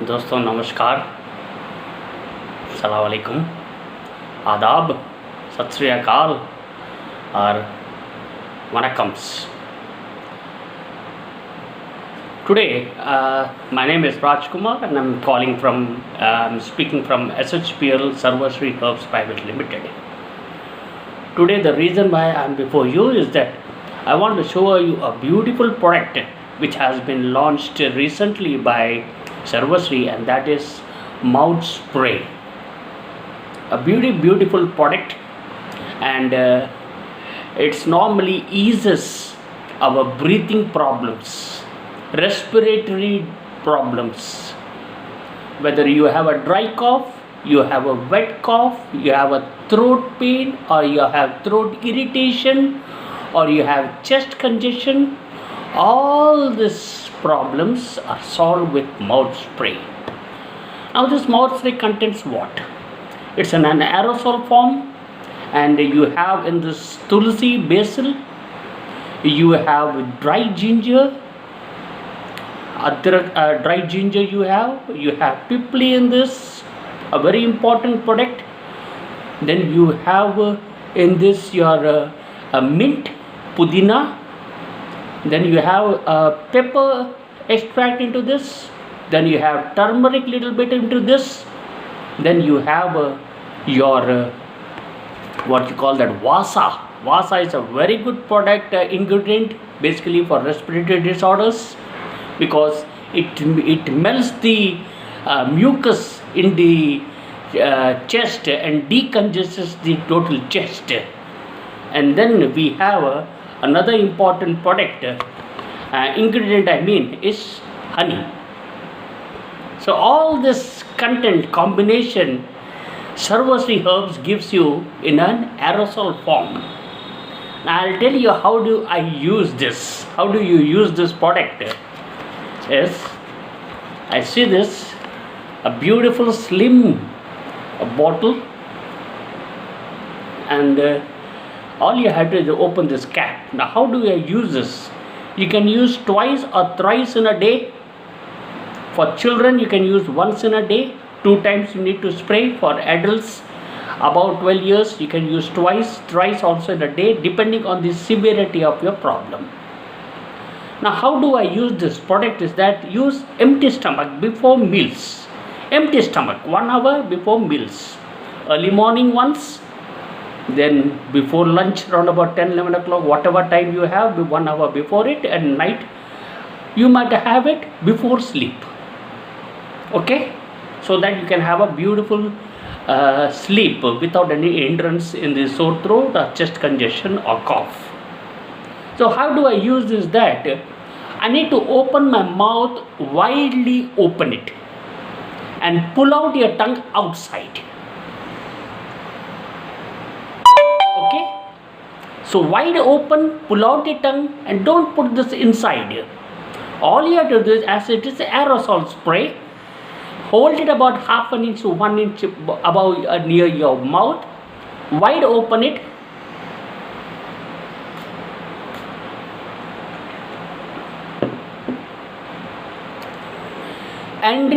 दोस्तों नमस्कार, अस्सलाम वालेकुम, आदाब, सत श्री अकाल और वनकम्स. Today, my name is Raj Kumar and I'm speaking from SHPL Sarvasri Herbs Private Limited. Today, the reason why I'm before you is that I want to show you a beautiful product which has been launched recently by Sarvasri, and that is mouth spray. A beautiful product, and it's normally eases our breathing problems, respiratory problems. Whether you have a dry cough, you have a wet cough, you have a throat pain, or you have throat irritation, or you have chest congestion, all these problems are solved with mouth spray. Now this mouth spray contains what? It's an aerosol form, and you have in this tulsi, basil, you have dry ginger, dry ginger you have pipli in this, a very important product. Then you have in this your mint, pudina. Then you have pepper extract into this. Then you have turmeric little bit into this. Then you have your what you call that, vasa. Vasa is a very good product ingredient basically for respiratory disorders, because it melts the mucus in the chest and decongests the total chest. And then we have another important product ingredient is honey. So all this content combination Sarvasri Herbs gives you in an aerosol form. Now I'll tell you how do I use this. How do you use this product? Yes, I see this, a beautiful slim bottle, and all you have to do is open this cap. Now how do I use this? You can use twice or thrice in a day. For children you can use once in a day, 2 times you need to spray. For adults about 12 years you can use twice, thrice also in a day, depending on the severity of your problem. Now how do I use this product is that use empty stomach before meals. Empty stomach 1 hour before meals. Early morning once, then before lunch around about 10-11 o'clock, whatever time you have, 1 hour before it, and night you might have it before sleep. Okay, so that you can have a beautiful sleep without any hindrance in the sore throat or chest congestion or cough. So how do I use this? That I need to open my mouth, widely open it, and pull out your tongue outside. Okay, so wide open, pull out your tongue, and don't put this inside. All you have to do is, as it is aerosol spray, hold it about half an inch to 1 inch above near your mouth, wide open it, and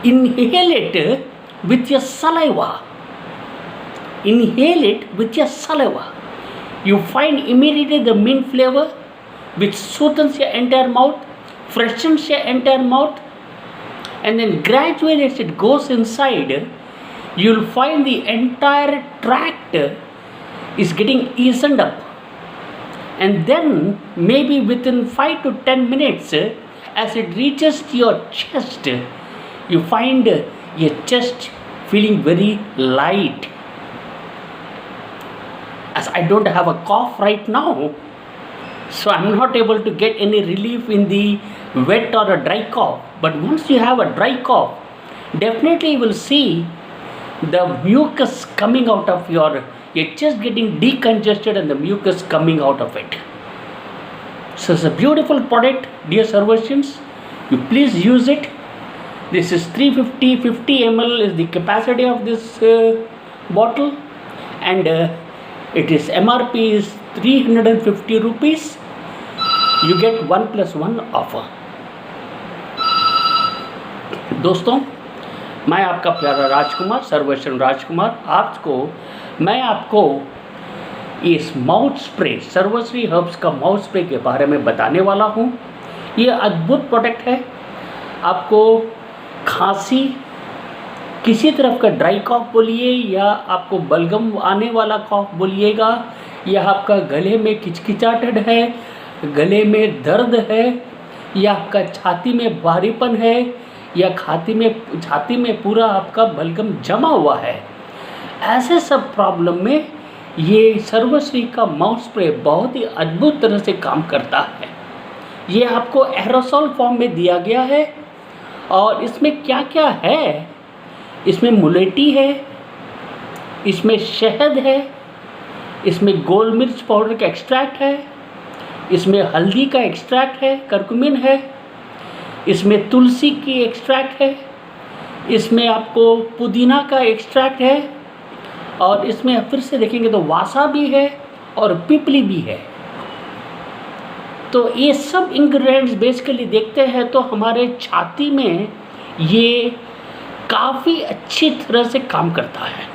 inhale it with your saliva. Inhale it with your saliva. You find immediately the mint flavor which soothes your entire mouth, freshens your entire mouth, and then gradually as it goes inside, you'll find the entire tract is getting eased up. And then maybe within 5 to 10 minutes, as it reaches to your chest, you find your chest feeling very light. As I don't have a cough right now, so I'm not able to get any relief in the wet or a dry cough. But once you have a dry cough, definitely you will see the mucus coming out of your chest getting decongested and the mucus coming out of it. So it's a beautiful product, dear Sarvasians. You please use it. This is 50 ml is the capacity of this bottle, and it is MRP is 350 rupees. You get 1+1 offer. दोस्तों, मैं आपका प्यारा राजकुमार, सर्वश्रेष्ठ राजकुमार, मैं आपको इस mouth spray, सर्वश्री herbs का mouth spray के बारे में बताने वाला हूँ। ये अद्भुत प्रोडक्ट है। आपको खांसी, किसी तरफ का ड्राई कॉफ बोलिए या आपको बलगम आने वाला कॉफ बोलिएगा, या आपका गले में किचकिचाहट है, गले में दर्द है, या आपका छाती में भारीपन है, या छाती में पूरा आपका बलगम जमा हुआ है, ऐसे सब प्रॉब्लम में ये सर्वश्री का माउथ स्प्रे बहुत ही अद्भुत तरह से काम करता है। ये आपको एरोसोल फॉर्म में दिया गया है और इसमें क्या क्या है, इसमें मुलेठी है, इसमें शहद है, इसमें गोल मिर्च पाउडर का एक्सट्रैक्ट है, इसमें हल्दी का एक्सट्रैक्ट है, करकुमिन है, इसमें तुलसी की एक्सट्रैक्ट है, इसमें आपको पुदीना का एक्सट्रैक्ट है, और इसमें फिर से देखेंगे तो वासा भी है और पिपली भी है। तो ये सब इंग्रेडिएंट्स बेसिकली देखते हैं तो हमारे छाती में ये काफ़ी अच्छी तरह से काम करता है।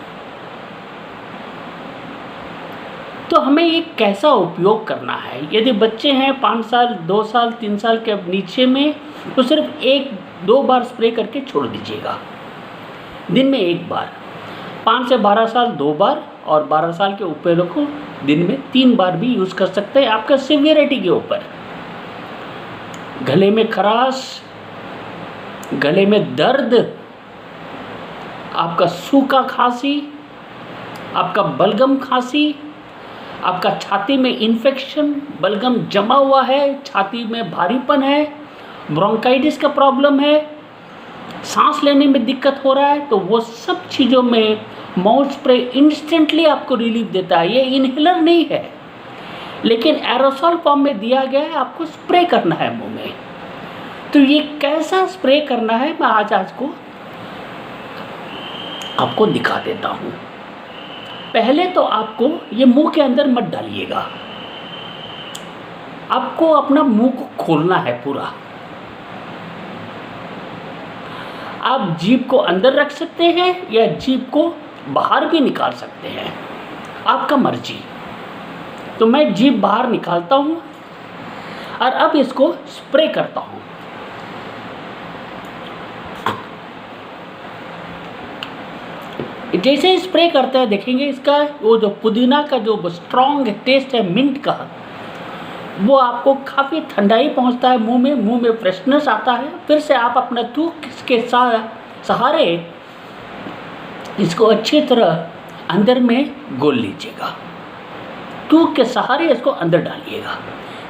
तो हमें ये कैसा उपयोग करना है? यदि बच्चे हैं 5 साल, 2 साल, 3 साल के नीचे में, तो सिर्फ 1-2 बार स्प्रे करके छोड़ दीजिएगा, दिन में 1 बार। 5 से 12 साल 2 बार, और 12 साल के ऊपर को दिन में 3 बार भी यूज़ कर सकते हैं, आपका सिवियरिटी के ऊपर। गले में खराश, गले में दर्द, आपका सूखा खांसी, आपका बलगम खांसी, आपका छाती में इन्फेक्शन, बलगम जमा हुआ है, छाती में भारीपन है, ब्रोंकाइटिस का प्रॉब्लम है, सांस लेने में दिक्कत हो रहा है, तो वो सब चीज़ों में माउथ स्प्रे इंस्टेंटली आपको रिलीफ देता है। ये इनहेलर नहीं है, लेकिन एरोसोल फॉर्म में दिया गया है, आपको स्प्रे करना है मुंह में। तो ये कैसा स्प्रे करना है, मैं आज को आपको दिखा देता हूँ। पहले तो आपको ये मुंह के अंदर मत डालिएगा, आपको अपना मुंह को खोलना है पूरा। आप जीभ को अंदर रख सकते हैं या जीभ को बाहर भी निकाल सकते हैं, आपका मर्जी। तो मैं जीभ बाहर निकालता हूँ और अब इसको स्प्रे करता हूँ। जैसे ही स्प्रे करते हैं देखेंगे इसका वो जो पुदीना का जो स्ट्रॉन्ग टेस्ट है मिंट का, वो आपको काफ़ी ठंडाई पहुंचता है मुंह में फ्रेशनेस आता है। फिर से आप अपना थूक के सहारे इसको अच्छी तरह अंदर में घोल लीजिएगा, थूक के सहारे इसको अंदर डालिएगा।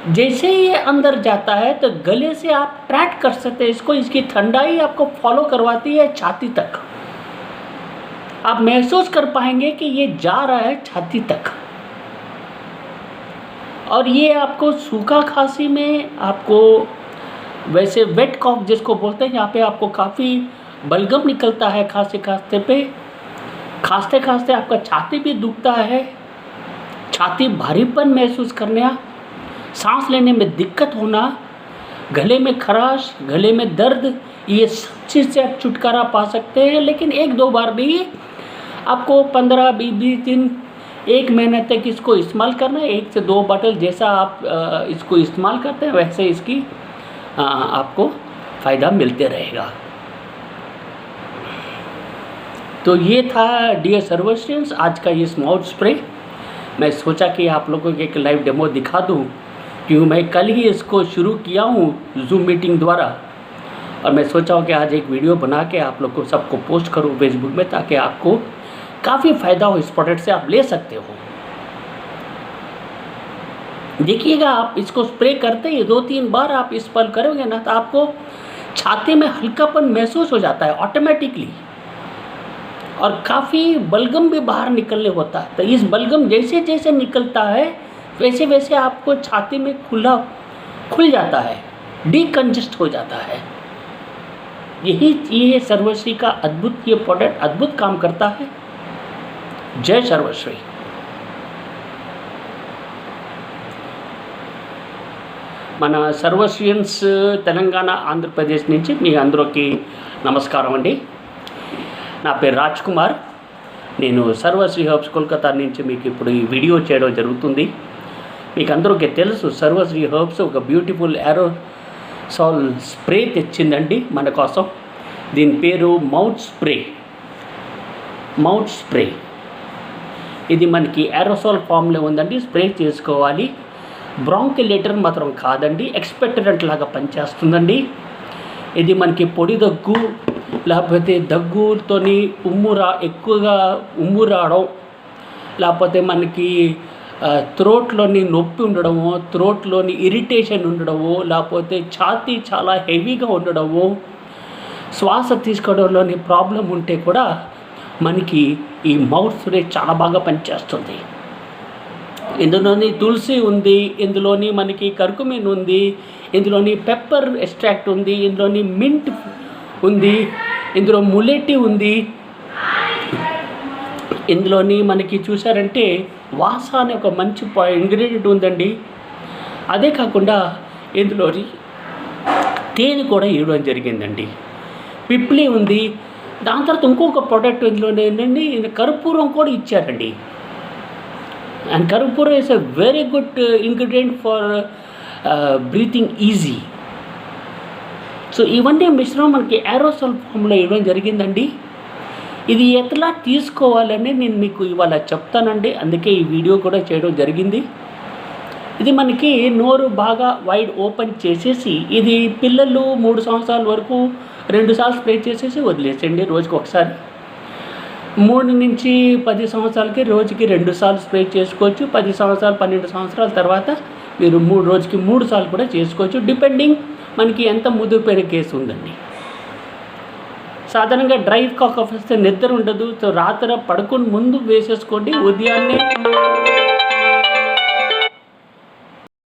जैसे ही ये अंदर जाता है तो गले से आप ट्रैक कर सकते हैं इसको, इसकी ठंडाई आपको फॉलो करवाती है छाती तक। आप महसूस कर पाएंगे कि ये जा रहा है छाती तक। और ये आपको सूखा खांसी में, आपको वैसे वेट कॉफ जिसको बोलते हैं, यहाँ पे आपको काफ़ी बलगम निकलता है खांसते खांसते आपका छाती भी दुखता है, छाती भारीपन महसूस करना, सांस लेने में दिक्कत होना, गले में खराश, गले में दर्द, ये सब चीज़ से आप छुटकारा पा सकते हैं। लेकिन 1-2 बार नहीं, आपको 15-20 दिन, 1 महीने तक इसको इस्तेमाल करना है। 1 से 2 बोतल जैसा आप इसको इस्तेमाल करते हैं वैसे इसकी आपको फ़ायदा मिलते रहेगा। तो ये था डियर सर्वस्टेंस आज का ये माउथ स्प्रे। मैं सोचा कि आप लोगों को एक लाइव डेमो दिखा दूं, क्योंकि मैं कल ही इसको शुरू किया हूँ जूम मीटिंग द्वारा, और मैं सोचा हूँ कि आज एक वीडियो बना के आप लोग को सबको पोस्ट करूँ फेसबुक में, ताकि आपको काफ़ी फ़ायदा हो, इस प्रोडक्ट से आप ले सकते हो। देखिएगा, आप इसको स्प्रे करते ही 2-3 बार आप इस पल करोगे ना, तो आपको छाती में हल्कापन महसूस हो जाता है ऑटोमेटिकली, और काफ़ी बलगम भी बाहर निकलने होता है। तो इस बलगम जैसे जैसे निकलता है वैसे वैसे आपको छाती में खुल जाता है, डिकंजेस्ट हो जाता है। ये सर्वश्री का अद्भुत ये प्रोडक्ट अद्भुत काम करता है। जय सर्वश्री। మన సర్వశ్రియన్స్ తెలంగాణ ఆంధ్రప్రదేశ్ నుంచి మీ అందరికీ నమస్కారం అండి. నా పేరు రాజ్ కుమార్. నేను సర్వశ్రీ హర్బ్స్ కోల్కతా నుంచి మీకు ఇప్పుడు ఈ వీడియో చేయడం జరుగుతుంది. మీకు అందరికీ తెలుసు, సర్వశ్రీ హర్బ్స్ ఒక బ్యూటిఫుల్ ఏరోసాల్ స్ప్రే తెచ్చిందండి మన కోసం. దీని పేరు మౌత్ స్ప్రే. ఇది మనకి ఏరోసాల్ ఫామ్లో ఉందండి. స్ప్రే చేసుకోవాలి. బ్రాంకిలేటర్ మాత్రం కాదండి, ఎక్స్పెక్టరెంట్ లాగా పనిచేస్తుందండి. ఇది మనకి పొడి దగ్గు, లేకపోతే దగ్గుతోని ఎక్కువగా ఉమ్ము రావడం, లేకపోతే మనకి త్రోట్లోని నొప్పి ఉండడము, త్రోట్లోని ఇరిటేషన్ ఉండడము, లేకపోతే ఛాతీ చాలా హెవీగా ఉండడము, శ్వాస తీసుకోవడంలోని ప్రాబ్లం ఉంటే కూడా మనకి ఈ మౌత్ స్ప్రే చాలా బాగా పనిచేస్తుంది. ఇందులోని తులసి ఉంది, ఇందులోని మనకి కర్కుమిన్ ఉంది, ఇందులోని పెప్పర్ ఎక్స్ట్రాక్ట్ ఉంది, ఇందులోని మింట్ ఉంది, ఇందులో ములెట్టి ఉంది, ఇందులోని మనకి చూసారంటే వాస అనే ఒక మంచి ఇంగ్రీడియంట్ ఉందండి. అదే కాకుండా ఇందులోని తేనె కూడా ఇవ్వడం జరిగిందండి. పిప్లి ఉంది. దాని తర్వాత ఇంకొక ప్రోడక్ట్ ఇందులోనే ఏంటండి, కర్పూరం కూడా ఇచ్చారండి. అండ్ కర్పూరం is a very good ingredient for breathing easy. So ఇవన్నీ మిశ్రమం మనకి ఏరోసాల్ ఫామ్లో ఇవ్వడం జరిగిందండి. ఇది ఎట్లా తీసుకోవాలని నేను మీకు ఇవాళ చెప్తానండి. అందుకే ఈ వీడియో కూడా చేయడం జరిగింది. ఇది మనకి నోరు బాగా వైడ్ ఓపెన్ చేసేసి, ఇది పిల్లలు 3 సంవత్సరాల వరకు 2 సార్లు స్ప్రే చేసేసి వదిలేసండి రోజుకి ఒకసారి. 3 నుంచి 10 సంవత్సరాలకి రోజుకి 2 సార్లు స్ప్రే చేసుకోవచ్చు. 10 సంవత్సరాలు 12 సంవత్సరాల తర్వాత మీరు రోజుకి 3 సార్లు కూడా చేసుకోవచ్చు, డిపెండింగ్ మనకి ఎంత ముదిరిపోయిన కేసు ఉందండి. సాధారణంగా డ్రై కాఫ్ వస్తే నిద్ర ఉండదు. సో రాత్రి పడుకుని ముందు వేసేసుకోండి. ఉదయాన్నే